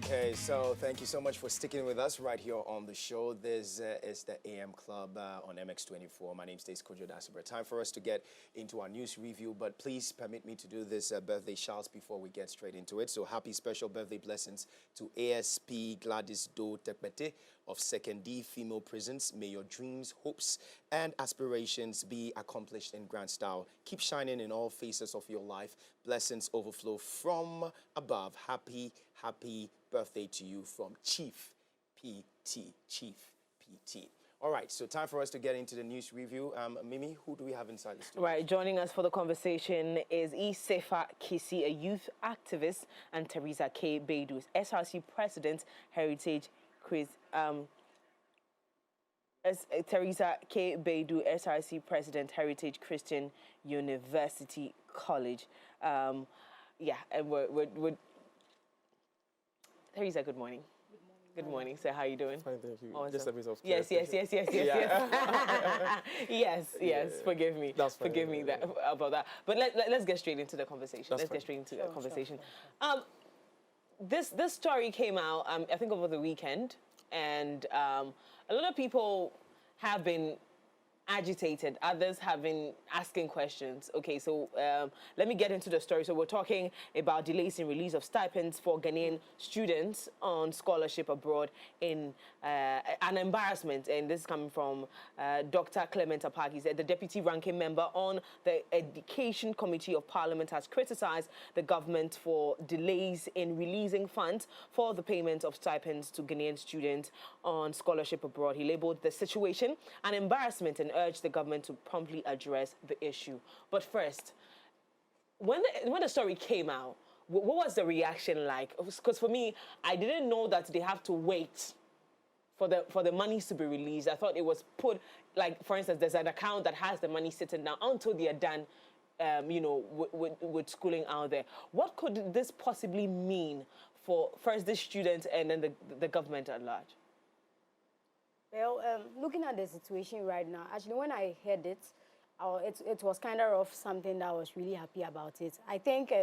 Okay, so thank you so much for sticking with us right here on the show. This is the AM Club on MX24. My name is Stace Kojo Dasibra. Time for us to get into our news review, but please permit me to do this birthday shouts before we get straight into it. So happy special birthday blessings to ASP Gladys Do Tekpete of 2nd D Female Prisons. May your dreams, hopes, and aspirations be accomplished in grand style. Keep shining in all phases of your life. Blessings overflow from above. Happy birthday to you from Chief PT. Chief PT. All right, so time for us to get into the news review. Mimi, who do we have inside the studio? Right, joining us for the conversation is Sefa Kisi, a youth activist, and Teresa K. Baidu, SRC President, Heritage Quiz. Teresa K. Baidu, SRC President, Heritage Christian University College. Yeah, and we're Teresa, good morning. Good morning, sir. How are you doing? Fine, thank you. Awesome. Just a bit of yes. Yes. Forgive me. That's fine. Forgive me about that. But let's get straight into the conversation. Let's get straight into the conversation. Sure. This story came out, I think, over the weekend, and a lot of people have been agitated. Others have been asking questions. Okay, so let me get into the story. So we're talking about delays in release of stipends for Ghanaian students on scholarship abroad in an embarrassment. And this is coming from Dr. Clement Apagi, the deputy ranking member on the Education Committee of Parliament, has criticized the government for delays in releasing funds for the payment of stipends to Ghanaian students on scholarship abroad. He labeled the situation an embarrassment and urged the government to promptly address the issue. But first, when the story came out, what was the reaction like? Because for me, I didn't know that they have to wait for the monies to be released. I thought it was put, like, for instance, there's an account that has the money sitting down until they are done, with schooling out there. What could this possibly mean for first the students and then the government at large? Well, looking at the situation right now, actually, when I heard it, it was kind of something that I was really happy about it. I think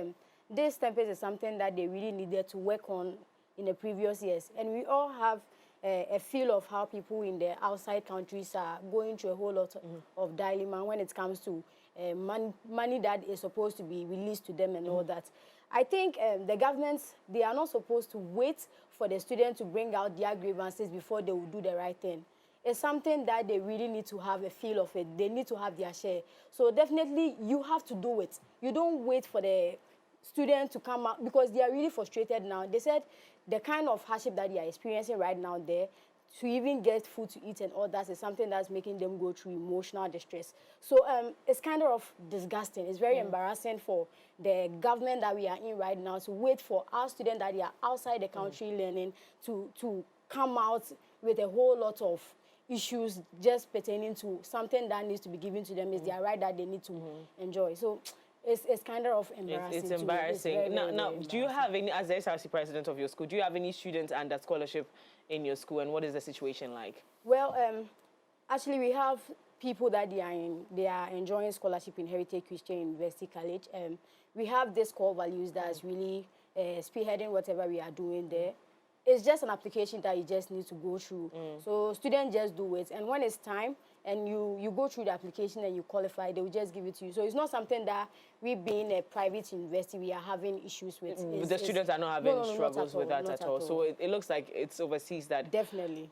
this template is something that they really needed to work on in the previous years. And we all have a feel of how people in the outside countries are going through a whole lot of dilemma when it comes to money that is supposed to be released to them and all that. I think the governments, they are not supposed to wait for the students to bring out their grievances before they will do the right thing. It's something that they really need to have a feel of it. They need to have their share. So definitely you have to do it. You don't wait for the students to come out because they are really frustrated now. They said the kind of hardship that they are experiencing right now there, to even get food to eat and all that is something that's making them go through emotional distress. So it's kind of disgusting. It's very embarrassing for the government that we are in right now to wait for our students that are outside the country learning to come out with a whole lot of issues just pertaining to something that needs to be given to them. Is their right that they need to enjoy. So it's kind of embarrassing. It's embarrassing. It's very, now, very do you have any, as the SRC president of your school, do you have any students under scholarship in your school, and what is the situation like? Well, actually, we have people that they are enjoying scholarship in Heritage Christian University College. We have this core values that's really spearheading whatever we are doing there. It's just an application that you just need to go through. So students just do it, and when it's time and you go through the application and you qualify, they will just give it to you. So it's not something that we, being a private university, we are having issues with. The students are not having struggles with that at all. So it looks like it's overseas that... Definitely.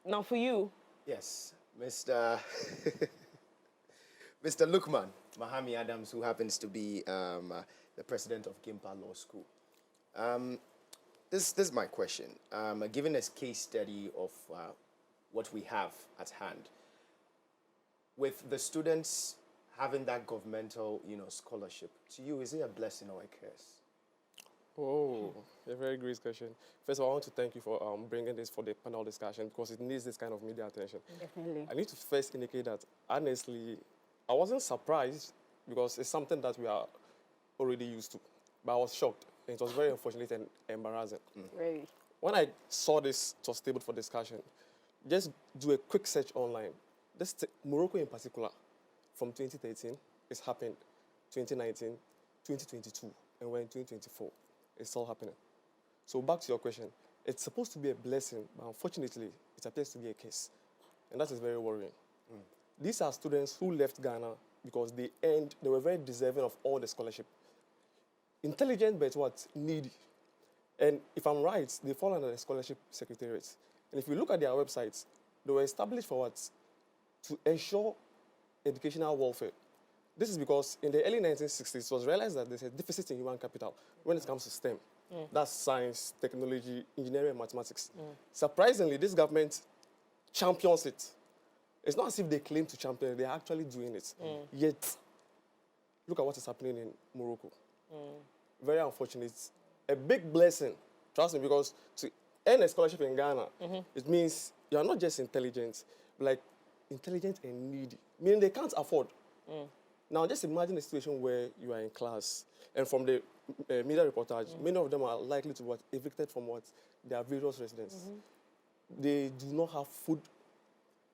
Now for you... Yes, Mr. Mr. Lukman Mahami Adams, who happens to be the president of Gimpa Law School. This is my question. Given a case study of what we have at hand, with the students having that governmental, scholarship, to you, is it a blessing or a curse? Oh, a very great question. First of all, I want to thank you for bringing this for the panel discussion because it needs this kind of media attention. Definitely. I need to first indicate that, honestly, I wasn't surprised because it's something that we are already used to, but I was shocked. It was very unfortunate and embarrassing. Very. When I saw this, it was tabled for discussion. Just do a quick search online. Morocco in particular, from 2013, it's happened. 2019, 2022, and we're in 2024. It's still happening. So back to your question, it's supposed to be a blessing, but unfortunately, it appears to be a curse. And that is very worrying. These are students who left Ghana because they were very deserving of all the scholarship. Intelligent, but what? Needy. And if I'm right, they fall under the scholarship secretariat. And if you look at their websites, they were established for what? To ensure educational welfare. This is because in the early 1960s, it was realized that there's a deficit in human capital when it comes to STEM. That's science, technology, engineering, and mathematics. Surprisingly, this government champions it. It's not as if they claim to champion it, they're actually doing it. Yet, look at what is happening in Morocco. Very unfortunate. A big blessing, trust me, because to earn a scholarship in Ghana, it means you are not just intelligent, but like intelligent and needy, meaning they can't afford. Now, just imagine a situation where you are in class, and from the media reportage, many of them are likely to be evicted from their various residences. They do not have food.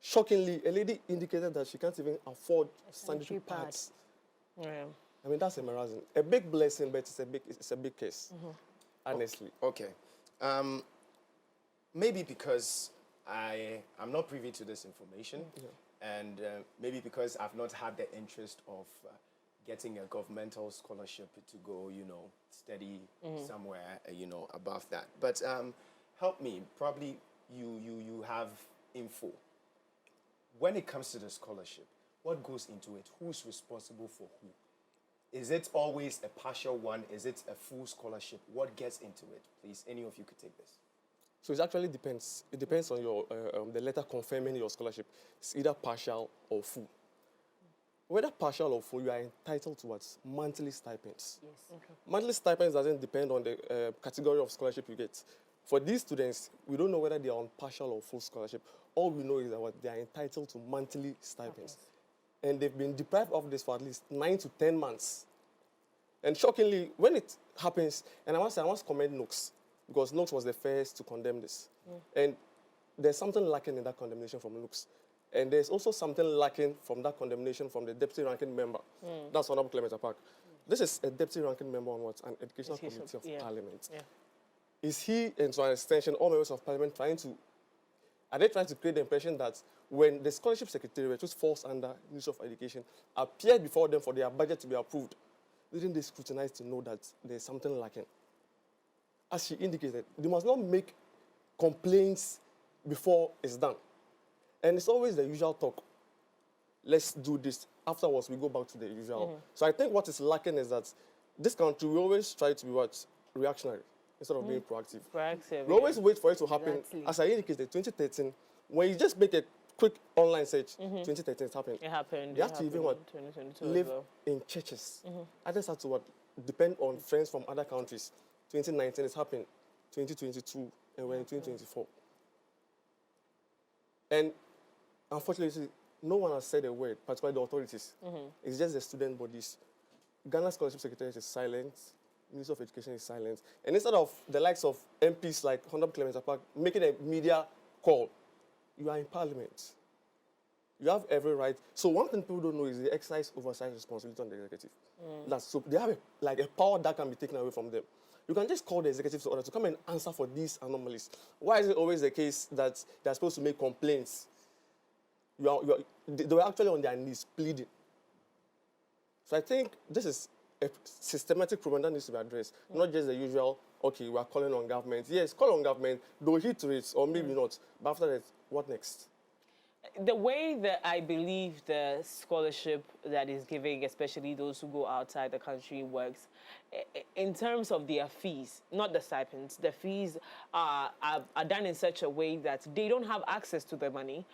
Shockingly, a lady indicated that she can't even afford sanitary pads. Yeah. I mean, that's embarrassing. A big blessing, but it's a big case, honestly. Okay. Maybe because I'm not privy to this information, and maybe because I've not had the interest of getting a governmental scholarship to go, study somewhere, above that. But help me. Probably you have info. When it comes to the scholarship, what goes into it? Who's responsible for who? Is it always a partial one? Is it a full scholarship? What gets into it? Please, any of you could take this. So it actually depends. It depends on your the letter confirming your scholarship. It's either partial or full. Whether partial or full, you are entitled to what? Monthly stipends. Yes. Okay. Monthly stipends doesn't depend on the category of scholarship you get. For these students, we don't know whether they are on partial or full scholarship. All we know is that they are entitled to monthly stipends. And they've been deprived of this for at least 9 to 10 months. And shockingly, when it happens, and I must commend Nooks, because Nooks was the first to condemn this. And there's something lacking in that condemnation from Nooks. And there's also something lacking from that condemnation from the deputy ranking member. That's Honorable Clement Park. This is a deputy ranking member on what? An Educational Committee of Parliament. Is he, and to an extension, all members of Parliament are they trying to create the impression that when the scholarship secretariat, which falls under Ministry of Education, appeared before them for their budget to be approved, didn't they scrutinize to know that there's something lacking? As she indicated, they must not make complaints before it's done. And it's always the usual talk. Let's do this. Afterwards, we go back to the usual. So I think what is lacking is that this country, we always try to be reactionary instead of being proactive. We always wait for it to happen. Exactly. As I indicated, 2013, when you just make a quick online search, 2013 it happened. It happened. You have to even 2022 live as well. in churches. Others have to depend on friends from other countries. 2019 it happened. 2022, and we're in 2024. And unfortunately, no one has said a word, particularly the authorities. It's just the student bodies. Ghana Scholarship Secretariat is silent. Minister of Education is silent. And instead of the likes of MPs like Honorable Clement Park making a media call, you are in Parliament. You have every right. So one thing people don't know is the exercise oversight responsibility on the executive. So they have a power that can be taken away from them. You can just call the executive to order to come and answer for these anomalies. Why is it always the case that they're supposed to make complaints? They were actually on their knees pleading. So I think this is a systematic problem that needs to be addressed, not just the usual, okay, we are calling on government. Yes, call on government, they'll hit to it, or maybe not. But after that, what next? The way that I believe the scholarship that is giving, especially those who go outside the country, works, in terms of their fees, not the stipends, the fees are done in such a way that they don't have access to the money,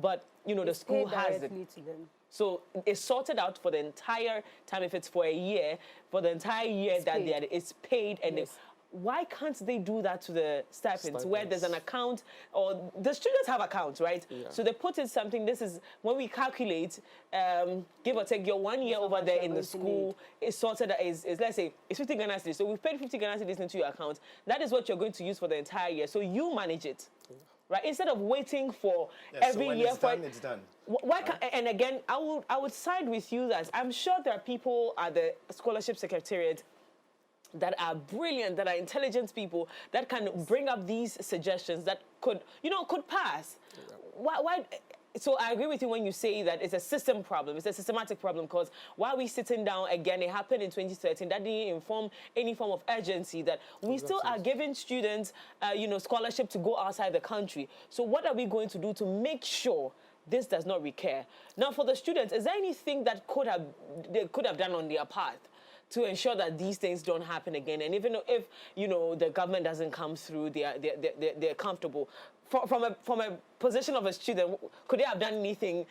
but, the school has it. To them. So it's sorted out for the entire time. If it's for a year, for the entire year it's paid. And why can't they do that to the stipends where there's an account, or the students have accounts, right? So they put in something. This is when we calculate, give or take, your 1 year over there in the school is sorted. Is let's say it's 50 Ghana cedis. So we've paid 50 Ghana cedis into your account. That is what you're going to use for the entire year. So you manage it. Right, instead of waiting for every so when year it's done, it's done. Why can't, and again, I would side with you that I'm sure there are people at the scholarship secretariat that are brilliant, that are intelligent people, that can bring up these suggestions that could, could pass. Yeah. Why? So I agree with you when you say that it's a system problem. It's a systematic problem because while we sitting down again, it happened in 2013. That didn't inform any form of urgency that we still are giving students, scholarship to go outside the country. So what are we going to do to make sure this does not recur? Now, for the students, is there anything that they could have done on their part to ensure that these things don't happen again? And even if the government doesn't come through, they're comfortable. From a position of a student, could they have done anything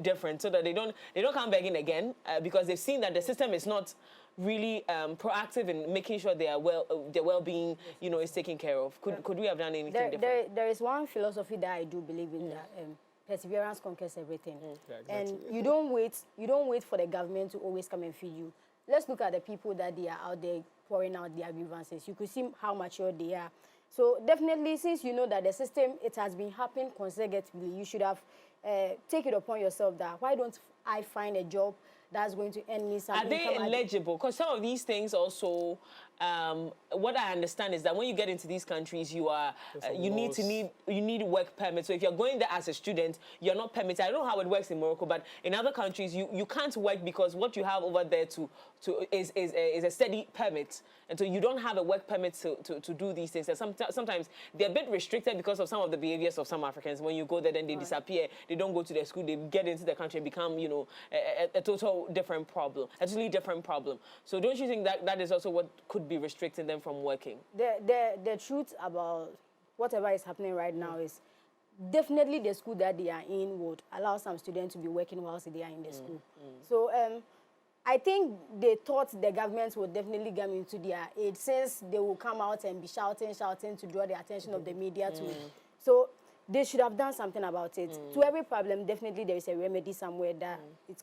different so that they don't come begging again because they've seen that the system is not really proactive in making sure their well-being is taken care of? Could we have done anything different? There is one philosophy that I do believe in, that perseverance conquers everything. Yeah, exactly. And you don't wait for the government to always come and feed you. Let's look at the people that they are out there pouring out their grievances. You could see how mature they are. So definitely, since you know that the system, it has been happening consecutively, you should have take it upon yourself that why don't I find a job that's going to earn me some income? Are they eligible? Because some of these things also, what I understand is that when you get into these countries, you need work permits. So if you're going there as a student, you're not permitted. I don't know how it works in Morocco, but in other countries, you can't work because what you have over there is a steady permit. And so you don't have a work permit to do these things. And sometimes they're a bit restricted because of some of the behaviors of some Africans. When you go there, then they disappear. They don't go to their school. They get into the country and become, a total different problem, a totally different problem. So don't you think that is also what could be restricting them from working? The truth about whatever is happening right now is definitely the school that they are in would allow some students to be working whilst they are in the school. So I think they thought the government would definitely come into their aid, since they will come out and be shouting to draw the attention of the media to it. So they should have done something about it. To every problem, definitely there is a remedy somewhere that it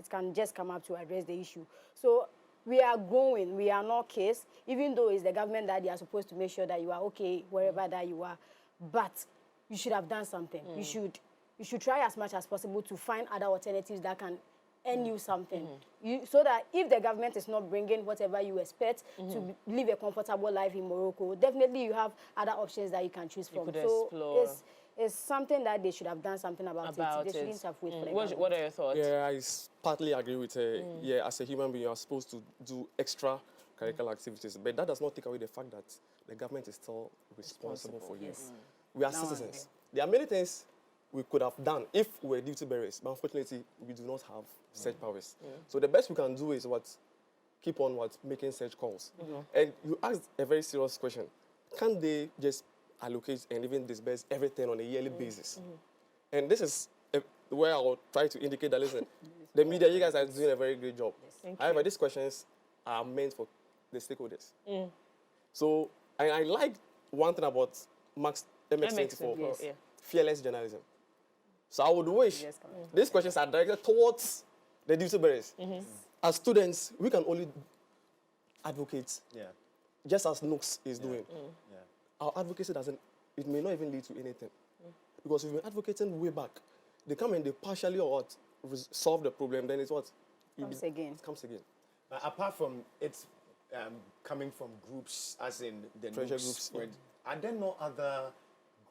can just come up to address the issue. So we are growing. We are not kids, even though it's the government that they are supposed to make sure that you are okay wherever that you are. But you should have done something. You should try as much as possible to find other alternatives that can earn you something. So that if the government is not bringing whatever you expect to live a comfortable life in Morocco, definitely you have other options that you can choose from. So it's something that they should have done something about it. They shouldn't have waited for the government. What are your thoughts? Yeah, I partly agree with her. Yeah, as a human being, you are supposed to do extra curricular activities, but that does not take away the fact that the government is still responsible for you. We are citizens. There are many things we could have done if we were duty bearers, but unfortunately, we do not have such powers. So the best we can do is keep on making such calls. And you asked a very serious question. Can they just allocate and even disburse everything on a yearly basis? And this is where I will try to indicate that, listen, the media, you guys are doing a very great job. However, these questions are meant for the stakeholders. So I like one thing about MX24, fearless journalism. So I would wish these questions are directed towards the duty bearers. As students, we can only advocate, just as Nooks is doing. Our advocacy it may not even lead to anything. Because we've been advocating way back. They come and they partially solve the problem, then it's It comes again. But apart from it coming from groups, as in the pressure groups, groups, are there no other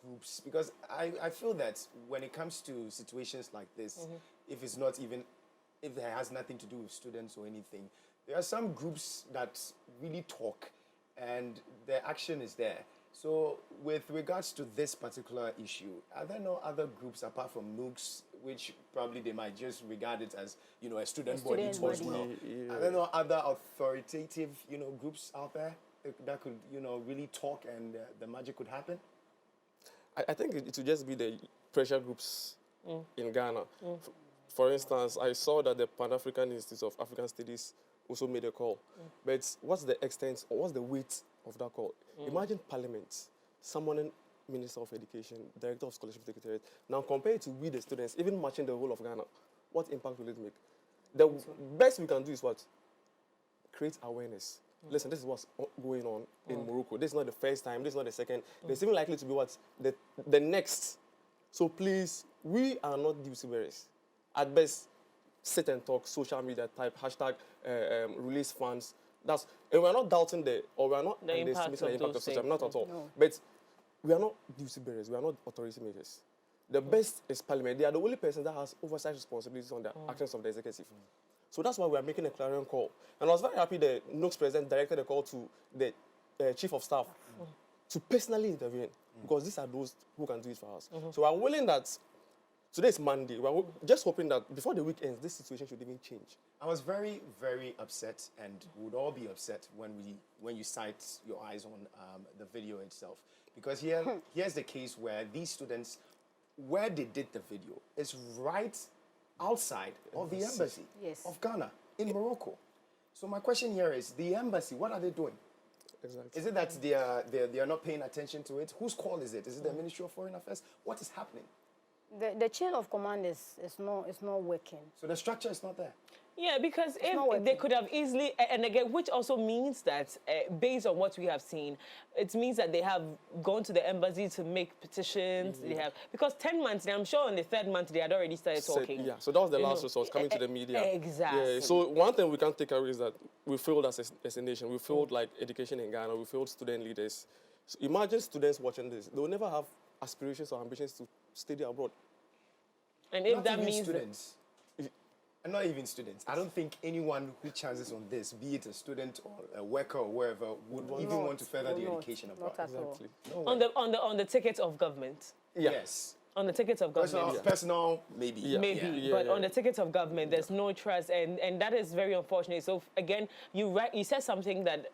groups? Because I feel that when it comes to situations like this, if it has nothing to do with students or anything, there are some groups that really talk and the action is there. So with regards to this particular issue, are there no other groups apart from Nooks, which probably they might just regard it as, a student body as well? Are there no other authoritative, groups out there that could, really talk and the magic could happen? I think it would just be the pressure groups in Ghana. For instance, I saw that the Pan-African Institute of African Studies also made a call. But what's the extent or what's the weight of that call? Imagine Parliament summoning Minister of Education, Director of Scholarship Secretariat. Now compare it to we the students, even matching the whole of Ghana. What impact will it make? The best we can do is create awareness. Listen, this is what's going on in Morocco. This is not the first time. This is not the second. There's even likely to be the next. So please, we are not duty bearers. At best, sit and talk, social media type, hashtag release funds, And we're not doubting or we're not The impact underestimating the of impact those of social, not at all. No. But we are not duty bearers, we are not authority makers. The best is Parliament. They are the only person that has oversight responsibilities on the actions of the executive. So that's why we are making a clarion call. And I was very happy the NOX president directed a call to the chief of staff to personally intervene, because these are those who can do it for us. So we are willing that today is Monday. We are just hoping that before the week ends, this situation should even change. I was very, very upset, and would all be upset when you cite your eyes on the video itself, because here's the case where these students, where they did the video, is right outside of the embassy of Ghana in Morocco. So my question here is, the embassy, what are they doing? Exactly. Is it that they are not paying attention to it? Whose call is it? Is it the Ministry of Foreign Affairs? What is happening? The chain of command is not working. So the structure is not there. Yeah, because if they could have easily, and again, which also means that based on what we have seen, it means that they have gone to the embassy to make petitions. They have, because 10 months, I'm sure in the 3rd month they had already started talking. Yeah, so that was the last resource, coming to the media. Exactly. Yeah, so one thing we can't take away is that we failed as a nation. We failed like education in Ghana. We failed student leaders. So imagine students watching this. They will never have aspirations or ambitions to study abroad. And if Not that even means students. And not even students. I don't think anyone who chances on this, be it a student or a worker or wherever, would even want to further the education abroad. Not at all. Exactly. on the ticket of government. Yeah. Yes. On the ticket of government. Personal, maybe. Yeah. Maybe, Yeah, but yeah. on the ticket of government, there's no trust, and that is very unfortunate. So again, you said something that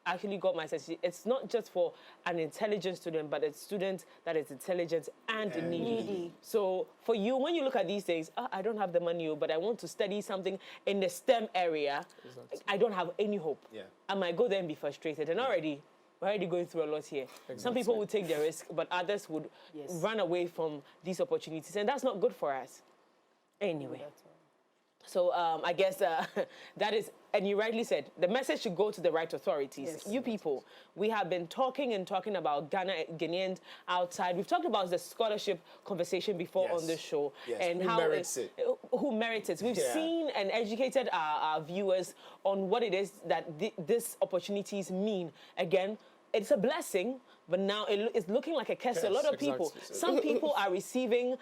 actually got my attention. It's not just for an intelligent student, but a student that is intelligent and needy. So for you, when you look at these things, I don't have the money, but I want to study something in the STEM area. Exactly. I don't have any hope. Yeah. I might go there and be frustrated. And we're already going through a lot here. Some people would take the risk, but others would run away from these opportunities, and that's not good for us. Anyway. So I guess that is, and you rightly said, the message should go to the right authorities. Yes. You people, we have been talking about Ghanaians outside. We've talked about the scholarship conversation before on this show. Yes. And Who merits it? Who merits it. We've seen and educated our viewers on what it is that these opportunities mean. Again, it's a blessing, but now it's looking like a curse to a lot of people. Some people are receiving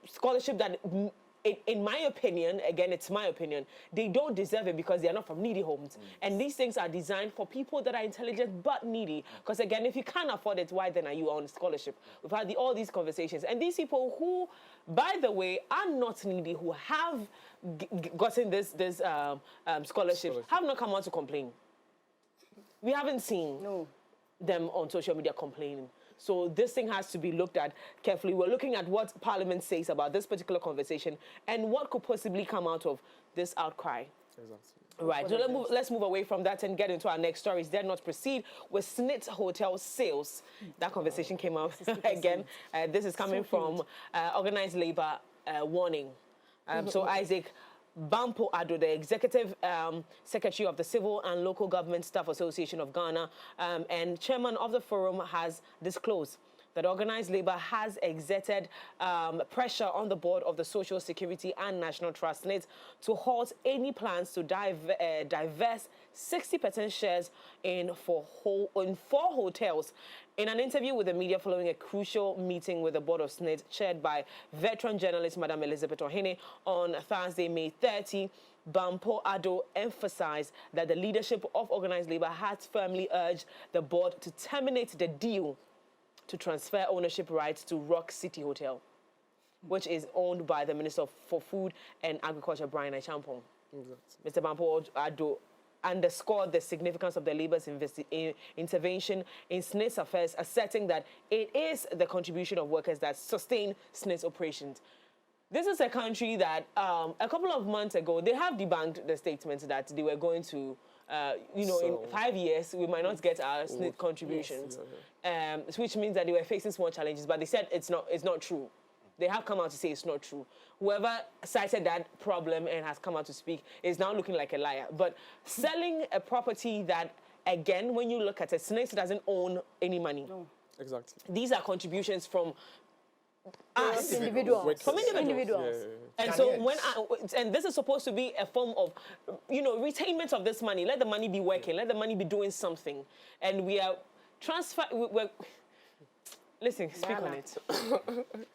scholarship that, in my opinion, again, it's my opinion, they don't deserve it because they are not from needy homes. And these things are designed for people that are intelligent but needy. Because again, if you can't afford it, why then are you on scholarship? We've had all these conversations. And these people who, by the way, are not needy, who have gotten this scholarship, have not come out to complain. We haven't seen them on social media complaining. So this thing has to be looked at carefully. We're looking at what Parliament says about this particular conversation and what could possibly come out of this outcry. Exactly. Right, so let's move away from that and get into our next stories. Dare not proceed with SSNIT hotel sales. That conversation came out again. This is coming from organized labor warning. So Isaac Bampo Ado, the Executive Secretary of the Civil and Local Government Staff Association of Ghana and Chairman of the forum, has disclosed that organized labor has exerted pressure on the board of the Social Security and National Trust SSNIT to halt any plans to divest 60% shares in four hotels. In an interview with the media following a crucial meeting with the board of SSNIT chaired by veteran journalist Madam Elizabeth Ohene on Thursday, May 30, Bampo Ado emphasized that the leadership of organized labor has firmly urged the board to terminate the deal to transfer ownership rights to Rock City Hotel, which is owned by the Minister for Food and Agriculture, Brian Achampong. Mr. Bampo Ado underscored the significance of the labor's intervention in SSNIT's affairs, asserting that it is the contribution of workers that sustain SSNIT's operations. This is a country that a couple of months ago, they have debunked the statement that they were going to in 5 years, we might not get our SSNIT contributions, which means that they were facing small challenges, but they said it's not true. They have come out to say it's not true. Whoever cited that problem and has come out to speak is now looking like a liar. But selling a property that, again, when you look at it, SSNIT doesn't own any money. Exactly. These are contributions from us. Individuals. From individuals. Individuals. And so and this is supposed to be a form of, retainment of this money. Let the money be working. Let the money be doing something. And we are listen, speak on it.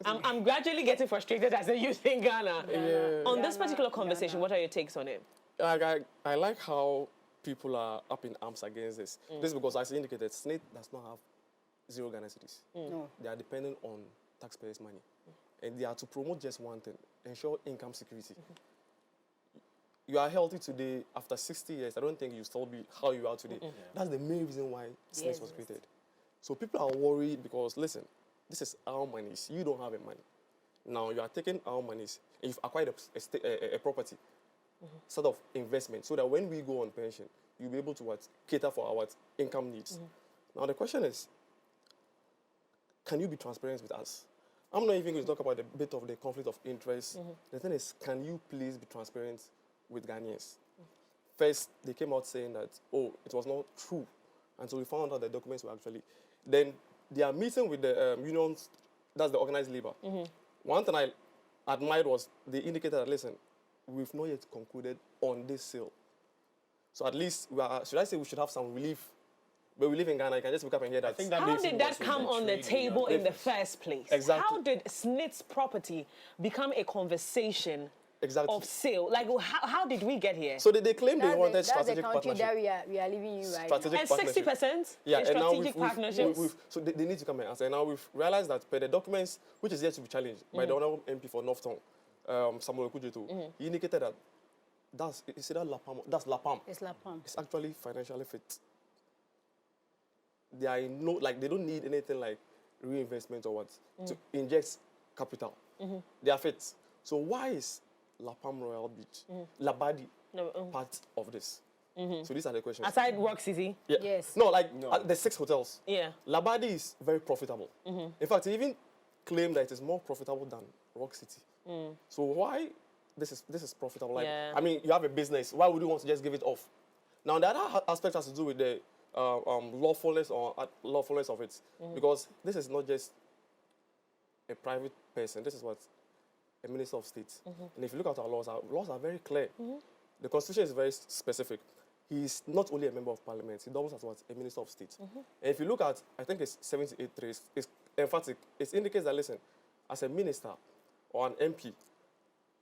I'm gradually getting frustrated as a youth in Ghana. On this particular conversation, what are your takes on it? I like how people are up in arms against this. This is because, as indicated, SSNIT does not have 0 Ghana cedis. No. They are dependent on taxpayers' money. And they are to promote just one thing, ensure income security. You are healthy today, after 60 years, I don't think you still be how you are today. That's the main reason why SSNIT was created. So people are worried because, listen, this is our monies. You don't have a money. Now you are taking our monies and you've acquired a property, sort of investment, so that when we go on pension, you'll be able to cater for our income needs. Now the question is, can you be transparent with us? I'm not even going to talk about a bit of the conflict of interest. The thing is, can you please be transparent with Ghanaians? First, they came out saying that, oh, it was not true until we found out the documents were actually. Then they are meeting with the unions, that's the organized labor. One thing I admired was they indicated that, listen, we've not yet concluded on this sale. So at least, should I say we should have some relief? But we live in Ghana, you can just wake up and hear that. I think that How did that come on the table in the first place? Exactly. How did SSNIT's property become a conversation Exactly. of sale? Like, how did we get here? So they claimed they wanted strategic That's the country partnership. that we are living in right Strategic And partnership. 60% Yeah, in and now strategic partnerships? so they need to come and answer. And now we've realized that per the documents, which is yet to be challenged by the Honorable MP for North Town, Samuel Kujetu, he indicated that that's LAPAM. It's LAPAM. It's actually financially fit. They are they don't need anything like reinvestment or what to inject capital. They are fit. So why is LAPAM Royal Beach, Labadi, part of this? So these are the questions. Aside Rock City? Yeah. Yes. No, the 6 hotels. Yeah. Labadi is very profitable. In fact, he even claimed that it is more profitable than Rock City. So why this is profitable? Like, I mean, you have a business. Why would you want to just give it off? Now, the other aspect has to do with the lawfulness of it, because this is not just a private person. This is what a minister of state. And if you look at our laws are very clear. The constitution is very specific. He is not only a member of parliament, he doubles as what? A minister of state. And if you look at, I think it's 78.3, it's emphatic. It indicates that, listen, as a minister or an MP,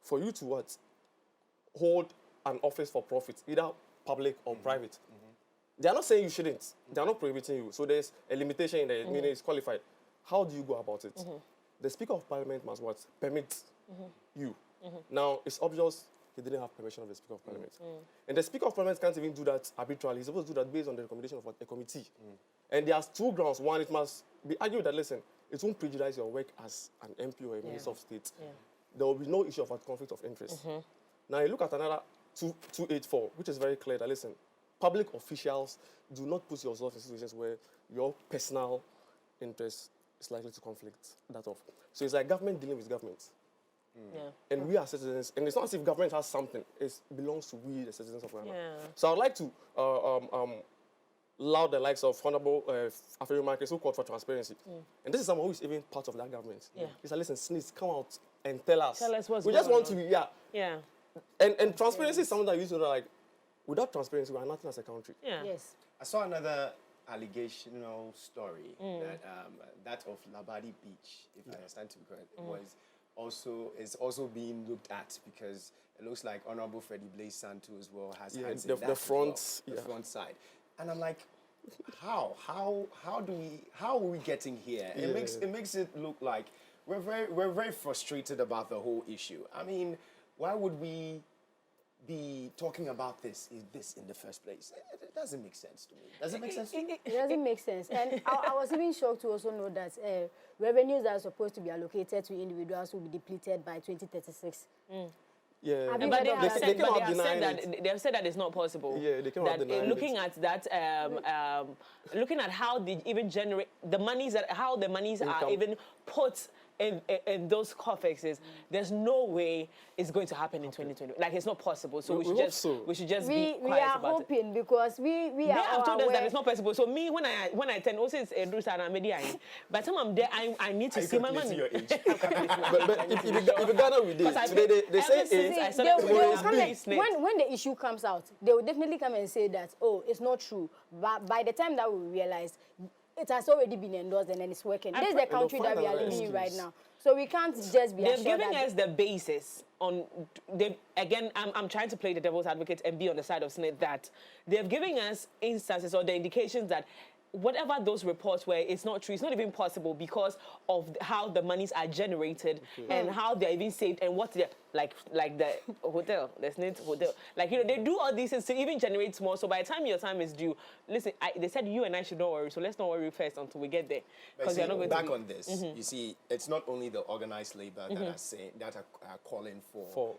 for you to hold an office for profit, either public or private, they are not saying you shouldn't. They are not prohibiting you. So there's a limitation in there, meaning it's qualified. How do you go about it? The Speaker of Parliament must permit you. Now, it's obvious he didn't have permission of the Speaker of Parliament. And the Speaker of Parliament can't even do that arbitrarily. He's supposed to do that based on the recommendation of a committee. And there's 2 grounds. One, it must be argued that, listen, it won't prejudice your work as an MP or a Minister of State. There will be no issue of a conflict of interest. Now, you look at another 284, which is very clear that, listen, public officials do not put yourself in situations where your personal interest is likely to conflict that of. So it's like government dealing with government. And we are citizens, and it's not as if government has something. It belongs to we, the citizens of Ghana. So I'd like to laud the likes of Honorable Aferi Marcus, who called for transparency. And this is someone who is even part of that government. He said, listen, SSNIT, come out and tell us. Tell us what's we just going want on. to, And transparency is something that you used to know, like, without transparency, we are nothing as a country. Yes. I saw another allegational story that of Labadi Beach, if I understand to be correct, is also being looked at because it looks like Honorable Freddie Blaise Santu as well has hands in that the front, the front side, and I'm like, how are we getting here? It makes it look like we're very frustrated about the whole issue. I mean, why would we be talking about this in the first place? It doesn't make sense to me. Does it make sense to you? It doesn't make sense. And I was even shocked to also know that revenues that are supposed to be allocated to individuals will be depleted by 2036. Yeah, Have you But heard that? they have said that it's not possible. Yeah, they came out denying looking at that, looking at how they even generate the monies, how the monies are even put in those coffexes, there's no way it's going to happen in 2020. Like, it's not possible. So we should just be quiet we are about hoping it. because we They are have told us aware. that it's not possible. So me, when I attend, also it's a by the time I'm there, I need to see my money. Your age? But if you Ghana with this, today they say When the issue comes out, they will definitely come and say that, oh, it's not true. But by the time that we realize, it has already been endorsed and then it's working. This is the country that we are living in right now. So we can't just be They've given us the basis on, again, I'm trying to play the devil's advocate and be on the side of SSNIT, that they've given us instances or the indications that whatever those reports were, it's not true. It's not even possible because of how the monies are generated and how they're even saved and what they're, like the hotel, the SSNIT hotel. Like, you know, they do all these things to even generate more. So by the time your time is due, listen, they said you and I should not worry. So let's not worry first until we get there. Because you're not going back on this, you see, it's not only the organized labor that are saying, that are calling for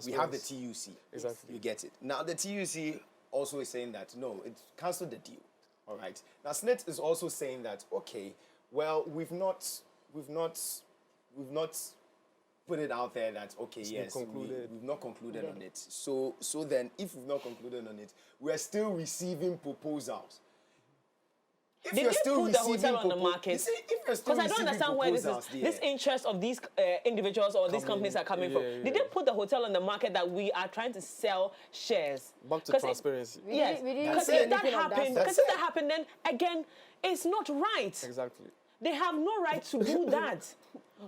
we have the TUC. Exactly. You get it. Now the TUC also is saying that no, it's cancel the deal. All right. Now, SSNIT is also saying that, okay, well, we've not put it out there that, okay, yes, we've not concluded on it. So then, if we've not concluded on it, we are still receiving proposals. If Did you're they still put the receiving hotel on the market? Because I don't understand where this interest of these individuals or these companies are coming from. Did they put the hotel on the market that we are trying to sell shares? Back to transparency. Yes, because if that happened, then again, it's not right. Exactly. They have no right to do that.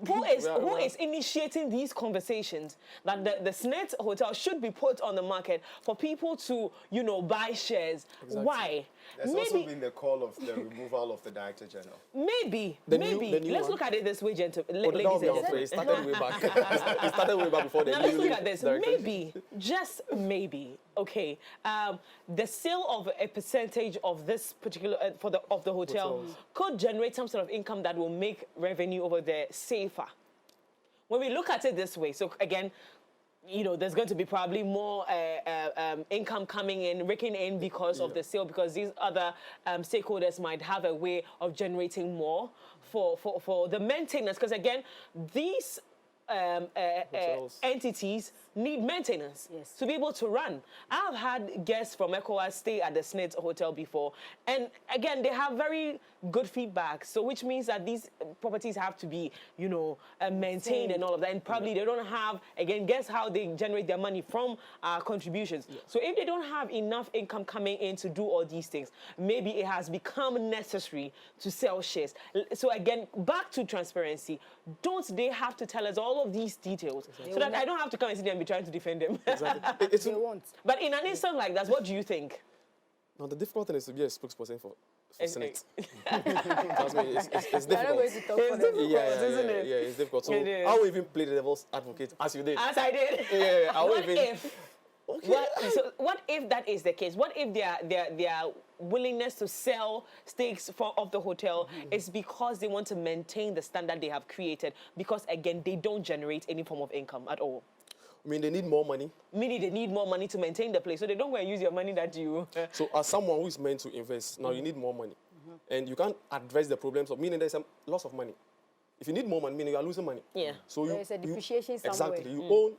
Who is initiating these conversations that the SSNIT hotel should be put on the market for people to, you know, buy shares? Exactly. Why? There's also been the call of the removal of the Director General. Maybe. Let's look at it this way, gentlemen. It started way back. It started way back before the Now let's look at this. Maybe, just maybe, okay, the sale of a percentage of this particular of the hotel could generate some sort of income that will make revenue over there safer. When we look at it this way, so again, you know, there's going to be probably more income coming in, raking in because of the sale, because these other stakeholders might have a way of generating more for the maintenance. Because again, these entities need maintenance to be able to run. I've had guests from ECOWAS stay at the SSNIT hotel before, and again, they have very good feedback, so which means that these properties have to be, you know, maintained and all of that, and probably they don't have, again, guess how they generate their money from contributions. So if they don't have enough income coming in to do all these things, maybe it has become necessary to sell shares. So again, back to transparency, don't they have to tell us all of these details so that I don't have to come and see them and be trying to defend them? Exactly. They won't. But in an instance like that, what do you think? Now, the difficult thing is to be a spokesperson for SSNIT. They're It's difficult. not going to talk for them. Isn't it? Yeah, it's difficult. So It is. I will even play the devil's advocate as you did. As I did. Yeah, I will What even. if? What if that is the case? What if their willingness to sell stakes of the hotel is because they want to maintain the standard they have created? Because again, they don't generate any form of income at all. I mean, they need more money. Meaning they need more money to maintain the place, so they don't go and use your money that you. So as someone who is meant to invest, now you need more money. And you can't address the problems of, meaning there's a loss of money. If you need more money, meaning you are losing money. Yeah. So There's a depreciation somewhere. Exactly. You own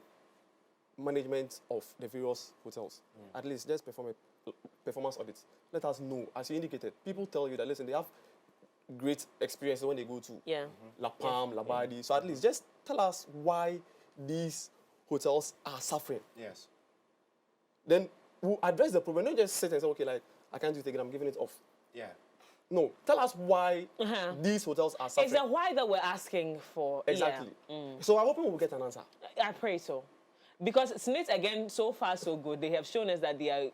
management of the various hotels. At least just perform a performance audit. Let us know. As you indicated, people tell you that, listen, they have great experience when they go to La Palm, La Badi. So at least just tell us why these hotels are suffering. Yes. Then we'll address the problem. Not just sit and say, okay, like, I can't do it again, I'm giving it off. Yeah. No, tell us why these hotels are suffering. It's the why that we're asking for. Exactly. Yeah. So I'm hoping we'll get an answer. I pray so. Because SSNIT, again, so far so good. They have shown us that they are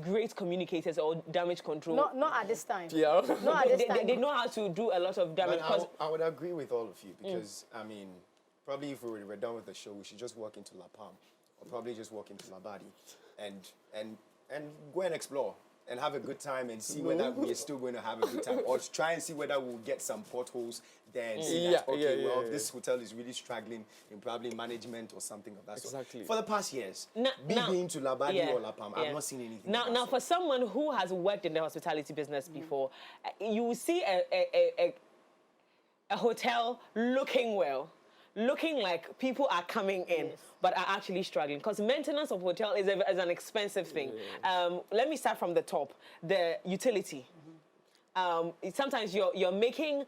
great communicators or damage control. Not at this time. Yeah. Not at this time. They know how to do a lot of damage. But I would agree with all of you because, I mean, probably if we were done with the show, we should just walk into La Palm or probably just walk into La Badi and go and explore and have a good time and see whether we are still going to have a good time or try and see whether we'll get some potholes there and see that, okay, this hotel is really struggling in probably management or something of that sort. Exactly. For the past years, Now, being to La Badi or La Palm, I've not seen anything. Now, for someone who has worked in the hospitality business before, you will see a hotel looking well, looking like people are coming in, but are actually struggling. Because maintenance of hotel is an expensive thing. Let me start from the top. The utility. Sometimes you're making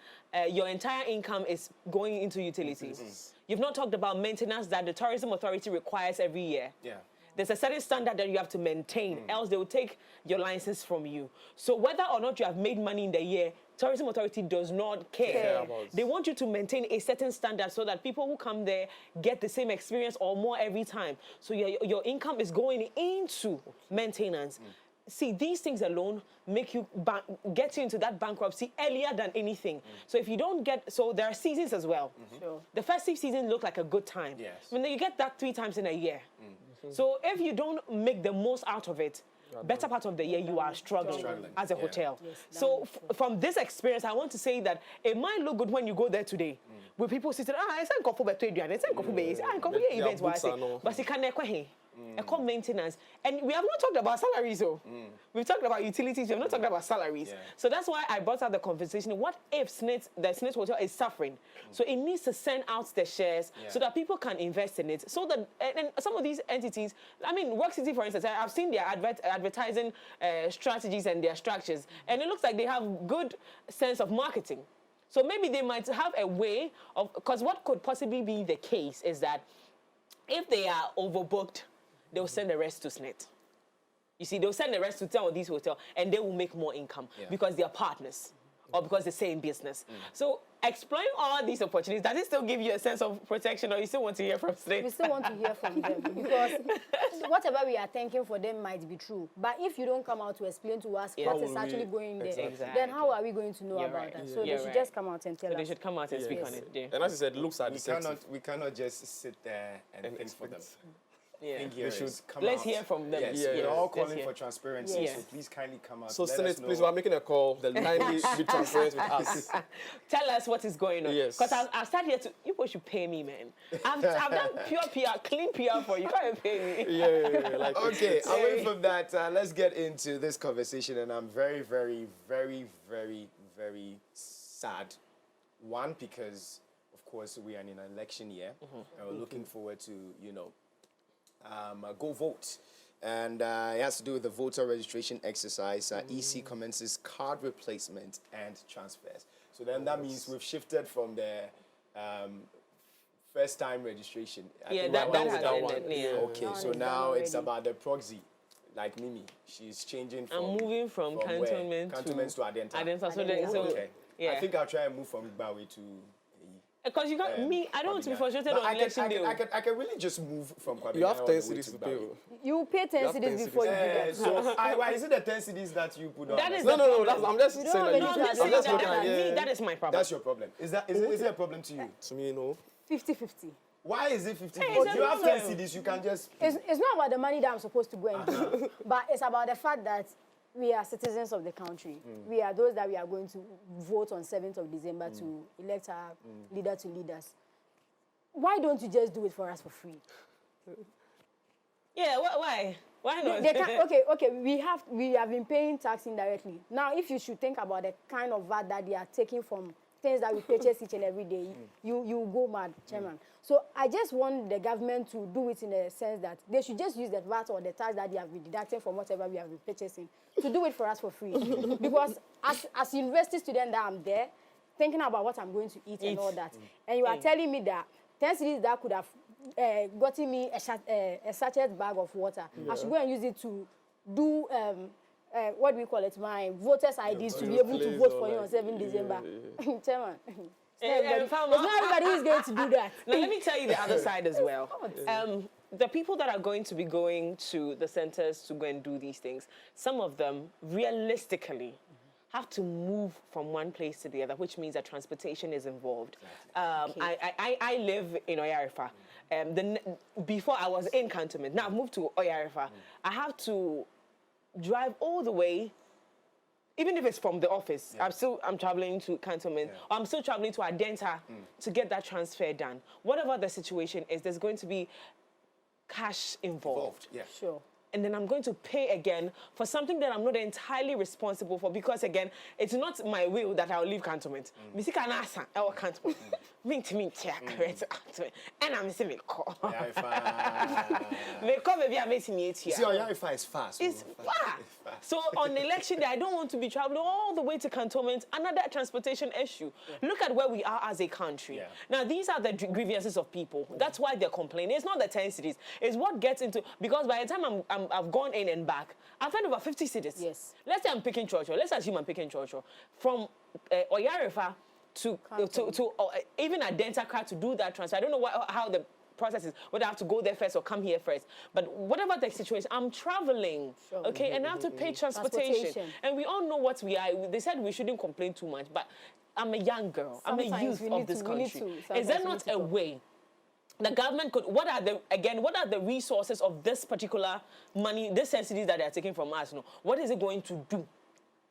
your entire income is going into utilities. You've not talked about maintenance that the tourism authority requires every year. Yeah. There's a certain standard that you have to maintain, else they will take your license from you. So whether or not you have made money in the year, tourism authority does not care. They want you to maintain a certain standard so that people who come there get the same experience or more every time. So your income is going into maintenance. See, these things alone make you get you into that bankruptcy earlier than anything. So if you don't get, so there are seasons as well. Sure. The festive season look like a good time. Yes. When you get that 3 times in a year. So if you don't make the most out of it, better part of the year you are struggling as a hotel. Yes, so from this experience, I want to say that it might look good when you go there today. With people sitting, it's not coffee but it's not coffee base, coffee events, but it can maintenance. And we have not talked about salaries, though. We've talked about utilities, we have not talked about salaries. So that's why I brought out the conversation. What if the SSNIT hotel is suffering? So it needs to send out the shares so that people can invest in it. So that, and some of these entities, I mean, Work City, for instance, I've seen their advertising strategies and their structures, and it looks like they have good sense of marketing. So maybe they might have a way of, because what could possibly be the case is that if they are overbooked, they will send the rest to SSNIT. You see, they'll send the rest to some of these hotels, and they will make more income because they are partners or because they say in business. So exploring all these opportunities, does it still give you a sense of protection, or you still want to hear from SSNIT? We still want to hear from them because whatever we are thinking for them might be true. But if you don't come out to explain to us what is actually going there, then how are we going to know about that? So they should just come out and tell us. They should come out and speak on it. Yeah. And as you said, looks are deceptive. We cannot just sit there and think for them. They should come Let's out. hear from them. Yes, we're all calling for transparency, so please kindly come out. So, let us SSNIT, know. please, we are making a call. Kindly be transparent with us. Tell us what is going on. Yes. Because I've started here to, you both should pay me, man. I've done pure PR, clean PR for you. You can't even pay me. Like Okay, away from that, let's get into this conversation, and I'm very, very, very, very, very sad. One, because, of course, we are in an election year, and we're looking forward to, go vote. And it has to do with the voter registration exercise. EC commences card replacement and transfers. So then that means we've shifted from the first-time registration. I think that was has ended. Yeah. Okay, so now it's about the proxy. Like Mimi, she's changing from... I'm moving from cantonment to Adenta. Adenta. Okay. Yeah. I think I'll try and move from Igbawe to... Because you can't, I don't want to be frustrated on election day. I can really just move from Kwabena. You have 10 all the way cities to pay. Igbawe. You pay 10 cities before you do that. So, why is it the 10 cities that you put on? That is No, I'm just saying don't that. really I'm just saying looking at me, that is my problem. That's your problem. Is it a problem to you? To me, no. 50-50. Why is it 50? it's You a have 10 problem. cities, you can just... It's not about the money that I'm supposed to go and do, but it's about the fact that we are citizens of the country. We are those that we are going to vote on 7th of December to elect our leader to lead us. Why don't you just do it for us for free? Yeah, why? Why not? They can, okay, we have been paying tax indirectly. Now, if you should think about the kind of VAT that they are taking from things that we purchase each and every day, you go mad, Chairman. So I just want the government to do it in a sense that they should just use the VAT or the tax that they have been deducting from whatever we have been purchasing to do it for us for free. Because as a university student that I'm there, thinking about what I'm going to eat. And all that, and you are telling me that 10 cities that could have gotten me a sachet bag of water, I should go and use it to do what do we call it, my voters IDs to be able to vote for you on 7th December. Chairman. It's not everybody who is going to do that. Now, let me tell you the other side as well. The people that are going to be going to the centers to go and do these things, some of them realistically have to move from one place to the other, which means that transportation is involved. I live in Oyarifa. Before I was in Cantonment, now I've moved to Oyarifa. I have to drive all the way, even if it's from the office. I'm traveling to Cantonment, or I'm still traveling to Adenta to get that transfer done. Whatever the situation is, there's going to be cash involved. Yeah. Sure. and then I'm going to pay again for something that I'm not entirely responsible for, because again, it's not my will that I'll leave cantonment. Missy can ask our cantonment. Me to me, correct cantonment. And I'm missing me call. Me call maybe I'm missing me here. See, Yarifa is fast. It's far. So on election day, I don't want to be traveling all the way to cantonment, another transportation issue. Look at where we are as a country. Now, these are the grievances of people. That's why they're complaining. It's not the 10 cities. It's what gets into, because by the time I've gone in and back, I've had over 50 cities. Yes. Let's say I'm picking Churchill. Let's assume I'm picking Churchill. From Oyarifa to even a Denta car to do that transfer. I don't know how the process is, whether I have to go there first or come here first. But whatever the situation, I'm traveling, okay, and I have to pay transportation. And we all know what we are. They said we shouldn't complain too much, but I'm a young girl. Sometimes I'm a youth of this country. Is there not a way the government could, what are the resources of this particular money, this subsidies that they're taking from us? No, what is it going to do?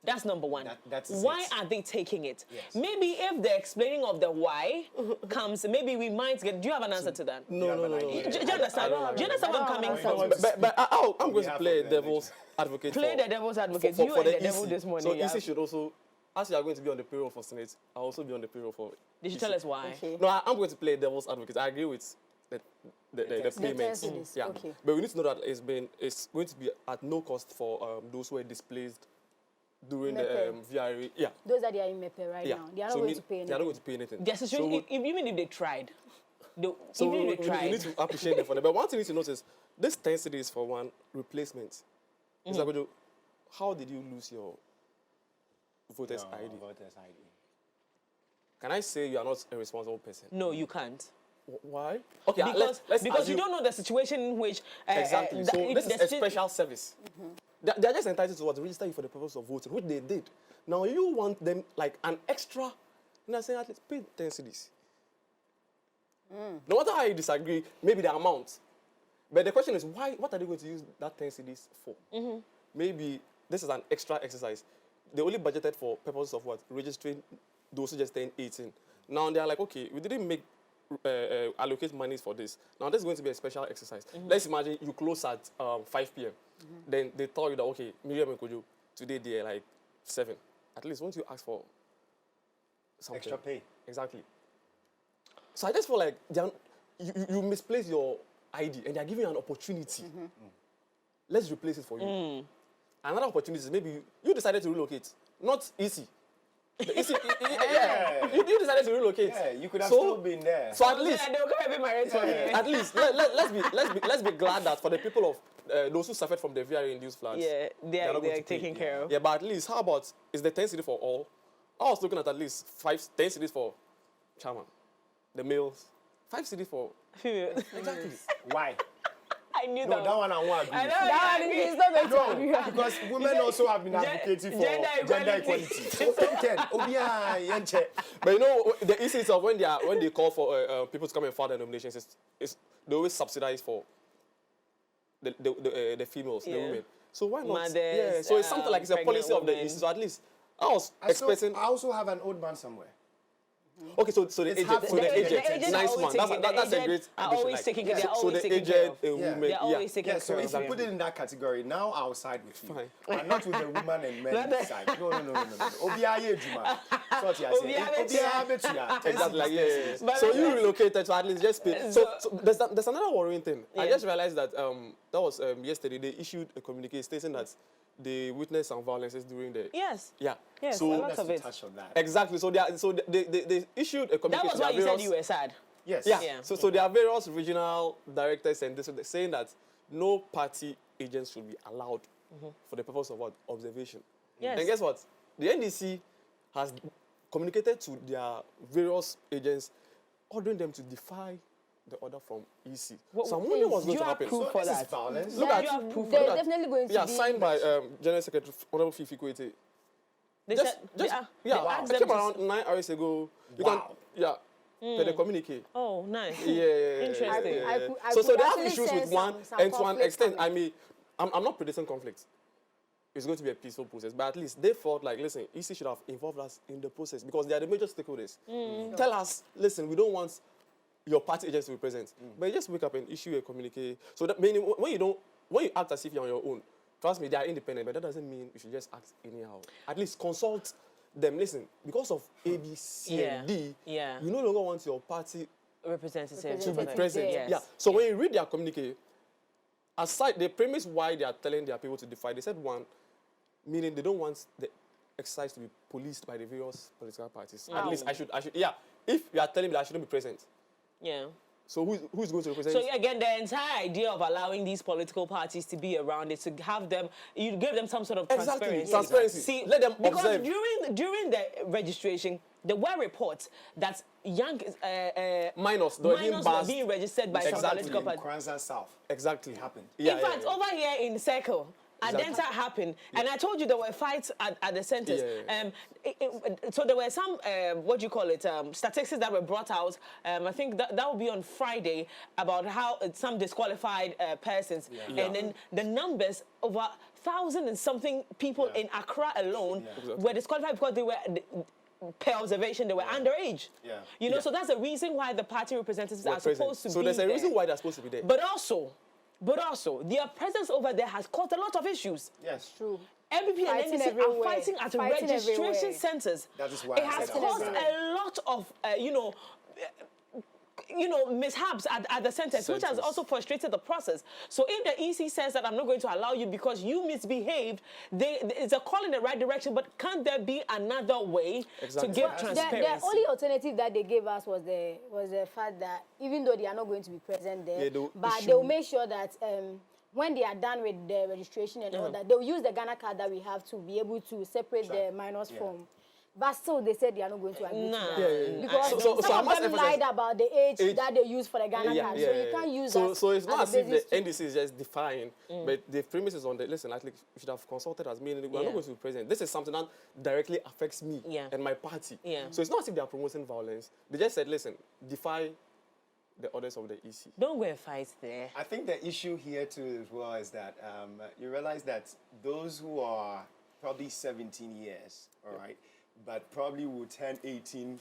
That's number one. Why are they taking it? Yes. Maybe if the explaining of the why comes, maybe we might get. Do you have an answer to that? No. Do you understand? Do you understand where I'm coming from? But I'm going to play devil's advocate. Play the devil's advocate. For You and the the devil EC. this morning. So yeah. EC should also, as you are going to be on the payroll for SSNIT, I'll also be on the payroll for They should EC. tell us why. Okay. No, I'm going to play devil's advocate. I agree with the payments. Yeah. Okay. But we need to know that it's going to be at no cost for those who are displaced during the VRA. Yeah. Those that they are in Mepe right now, they are not going to pay anything. They are not going to pay anything. The situation, even if they tried, So even we if they tried. need to appreciate them for that. But one thing you need to notice, this 10 cities for one replacement. Is like, how did you lose your voter's ID? Voter's ID. Can I say you are not a responsible person? No, you can't. Why? Okay, Because you assume, don't know the situation in which... exactly. So this is a special service. They're just entitled to what? Register you for the purpose of voting, which they did. Now you want them like an extra, you know, saying at least pay 10 cedis. No matter how you disagree, maybe the amount. But the question is, why? What are they going to use that 10 cedis for? Maybe this is an extra exercise. They only budgeted for purposes of what? Registering those who just turned 18. Now they're like, okay, we didn't make allocate monies for this. Now this is going to be a special exercise. Let's imagine you close at 5 p.m. Then they tell you that, okay, Miriam and Kojo, today they're like 7. At least won't you ask for something? Extra pay. Exactly. So I just feel like you misplace your ID and they're giving you an opportunity. Let's replace it for you. Another opportunity is maybe you decided to relocate. Not easy. The easy, you decided to relocate. Yeah, you could have still been there. So at least, They'll come and be married to me. at least let's be glad that for the people of those who suffered from the VRA-induced floods, Yeah, they're not going to taken pay. care of. Yeah, but at least how about is the 10 cedi for all? I was looking at least 10 cedis for chairman, the males, 5 cedis for Female. exactly. Why? I knew No, that one I won't agree. I know. That one is not going to agree. No, because women also have been advocating for gender gender equality. equality. So, But you know the issue is of when they call for people to come and file their nominations, is they always subsidize for the females, the women. So why not? Mothers, yeah. So it's something like it's a policy of the women. issue. So at least I was expecting. I also have an old man somewhere. Okay, so the It's agent, half so the the agent, agents nice are one. always That's a taken- great are addition. always taken care- so, they're so always the taken aged care of. women, They're always taken Yeah, so care if of. you Exactly. put it in that category, now I'll side with you. Fine. But not with the woman and men side. No. Obiya ye juma. Sort ya say. Obiya Obiya betuya. Exactly, like, yeah. But So let's- you relocated, so at least just pay. So there's another worrying thing. I Yeah. just realized that that was yesterday. They issued a communique stating that they witnessed some violences during the Yes. yeah. Yes, So a lot Let's of it. touch on that. exactly. So they issued a That communication. was why you said you were sad. Yes. Yeah. Yeah. So there are various regional directors and this saying that no party agents should be allowed for the purpose of what? Observation. Yes. And guess what? The NDC has communicated to their various agents, ordering them to defy the order from EC. What- So I'm wondering what's do going you to have happen. proof So for this is that? violence. Look Yeah, at you have proof they're look at- definitely going to Yeah, be signed by General Secretary Honorable Fifi Kwete. They Just, said, just they yeah, asked it them came to- around 9 hours ago. You Wow. can, yeah, the communique. Oh, nice. Yeah. Interesting. I So could they have actually issues sense with one, some and to an conflict extent, coming. I'm not predicting conflict. It's going to be a peaceful process, but at least they felt like, listen, EC should have involved us in the process because they are the major stakeholders. Tell us, listen, we don't want your party agents to be present, but you just wake up and issue a communique. So that meaning when you don't when you act as if you're on your own, trust me, they are independent, but that doesn't mean you should just act anyhow. At least consult them. Listen, because of A, B, C, and D, you no longer want your party representative to be present. Yes. Yeah. So when you read their communique, aside the premise why they are telling their people to defy, they said one, meaning they don't want the exercise to be policed by the various political parties. At least I should, yeah. If you are telling me that I shouldn't be present, yeah. so who's going to represent? So again, the entire idea of allowing these political parties to be around is to have them, you give them some sort of transparency. Transparency. See, let them because observe. during the registration, there were reports that young minors were being registered by some political parties. Kwanzaa South. Exactly. It happened. In fact, over here in Circle, Adenta happened, and I told you there were fights at the centers. So there were some, what do you call it, statistics that were brought out. I think that will be on Friday about how some disqualified persons, and then the numbers over 1,000 and something people in Accra alone were disqualified because they were. Per observation, they were underage. You know, so that's the reason why the party representatives are supposed to be there. So there's a reason why they're supposed to be there. But also, their presence over there has caused a lot of issues. Yes. True. MPP and NDC are fighting at registration centers. That is why it has caused a lot of, mishaps at the centers, which has also frustrated the process. So if the EC says that I'm not going to allow you because you misbehaved, it's a call in the right direction, but can't there be another way to give transparency? The only alternative that they gave us was the fact that even though they are not going to be present there, they will make sure that when they are done with the registration and all that, they will use the Ghana card that we have to be able to separate the minors from. But still, they said they are not going to agree to that. Because some of them lied about the age that they use for the Ghana card. So you can't use that. So it's not as if the NDC is just defying, but the premise is on the, listen, I think you should have consulted us, meaning we are not going to be present. This is something that directly affects me and my party. So it's not as if they are promoting violence. They just said, listen, defy the orders of the EC. Don't go and fight there. I think the issue here too as well is that you realize that those who are probably 17 years, all right, but probably will turn 18 in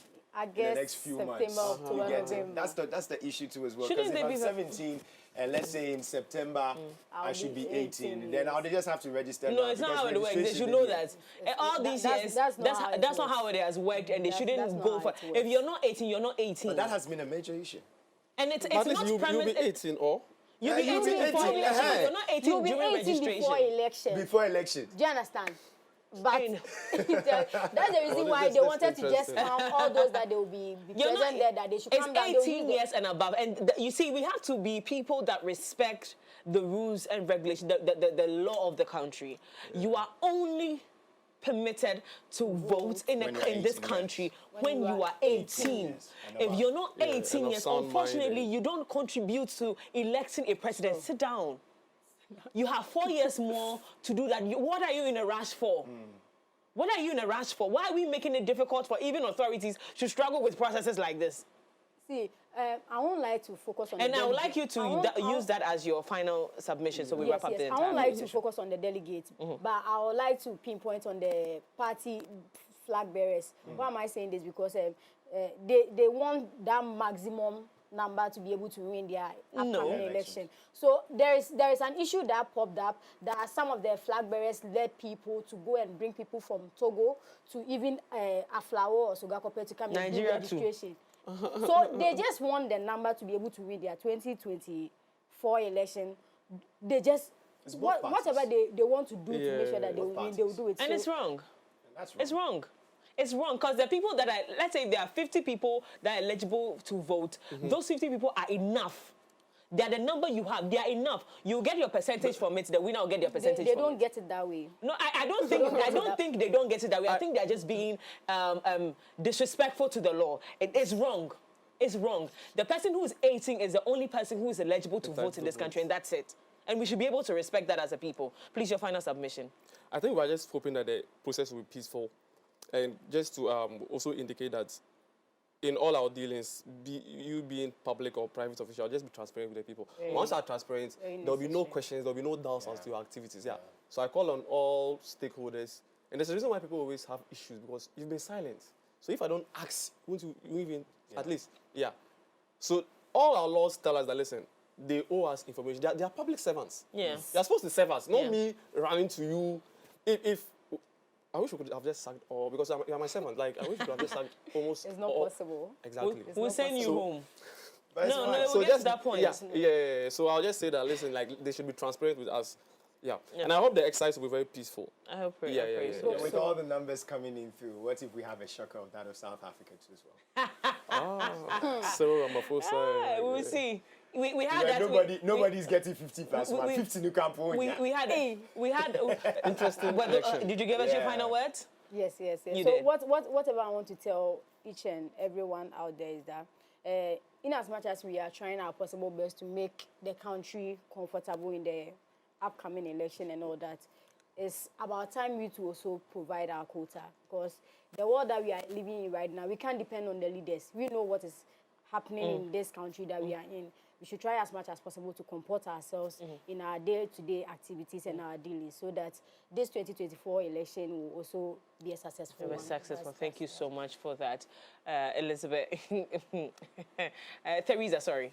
the next few months. That's the issue too as well. Because if I'm 17 and let's say in September I should be 18, then they just have to register. No, it's not how it works. They should know that. All these years, that's not how it has worked, and they shouldn't go for. If you're not 18, you're not 18. But that has been a major issue. And it's not you'll be 18 or. You'll be 18 before election. You're not 18 during registration. Before election. Do you understand? But that's the reason why they wanted to just count all those that they will be present there, that they should come down. It's 18 years and above. And you see, we have to be people that respect the rules and regulations, the law of the country. You are only permitted to vote in this country when you are 18. If you're not 18 years, unfortunately, you don't contribute to electing a president. Sit down. You have 4 years more to do that. What are you in a rush for? What are you in a rush for? Why are we making it difficult for even authorities to struggle with processes like this? See, I won't like to focus on. And I would like you to use that as your final submission, so we wrap up the entire. I won't like to focus on the delegates, but I would like to pinpoint on the party flag bearers. Why am I saying this? Because they want that maximum number to be able to win their upcoming election. So there is an issue that popped up that some of the flag bearers led people to go and bring people from Togo to even Aflawo or Sogakope to come and do registration. So they just want the number to be able to win their 2024 election. They just whatever they want to do to make sure that they will win, they will do it. And it's wrong. That's wrong. It's wrong. It's wrong because the people that are, let's say there are 50 people that are eligible to vote, those 50 people are enough. They are the number you have. They are enough. You get your percentage from it. The winner will get your percentage. They don't get it that way. No, I don't think. I don't think they don't get it that way. I think they are just being disrespectful to the law. It is wrong. It's wrong. The person who is 18 is the only person who is eligible to vote in this country, and that's it. And we should be able to respect that as a people. Please, your final submission. I think we're just hoping that the process will be peaceful. And just to also indicate that in all our dealings, you being public or private official, just be transparent with the people. Once you are transparent, there will be no questions, there will be no doubts as to your activities. So I call on all stakeholders. And there's a reason why people always have issues, because you've been silent. So if I don't ask, won't you even, at least, So all our laws tell us that, listen, they owe us information. They are public servants. Yeah. They are supposed to serve us, not Yeah. me running to you. If I wish we could have just sacked, or because you're my servant, like I wish we could have just sacked almost. It's not all- possible. Exactly. We'll send you So- home. But it's No, fine. no, we'll So get to just that point. yeah. So I'll just say that, listen, like they should be transparent with us. Yeah. And I hope the exercise will be very peaceful. I hope Yeah, I pray yeah, so. yeah. With all the numbers coming in through, what if we have a shocker of that of South Africa too as well? Cyril Ramaphosa. Ah, we'll see. We had Where that. nobody's getting 50 plus 1, 50 new campaign. We had Interesting Well, election. did you give us your Yeah. final words? Yes. You So did. whatever I want to tell each and everyone out there is that in as much as we are trying our possible best to make the country comfortable in the upcoming election and all that, it's about time we to also provide our quota, because the world that we are living in right now, we can't depend on the leaders. We know what is happening in this country that we are in. We should try as much as possible to comport ourselves in our day-to-day activities and our daily, so that this 2024 election will also be a successful It one. was successful. Thank you so much for that, Elizabeth. Teresa, sorry.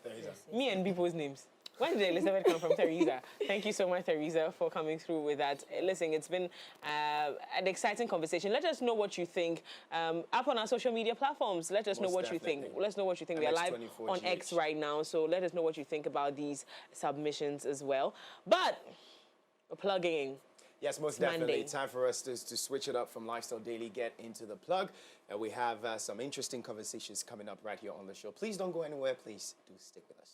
Me and people's names. Where did Elizabeth come from? Teresa. Thank you so much, Teresa, for coming through with that. Listen, it's been an exciting conversation. Let us know what you think up on our social media platforms. Let us know Most what you think. definitely. Let us know what you think. We are live MX24 on GH. X right now, so let us know what you think about these submissions as well. But we're plugging. Yes, most Monday. definitely. Time for us to switch it up from Lifestyle Daily, get into the plug. And we have some interesting conversations coming up right here on the show. Please don't go anywhere. Please do stick with us.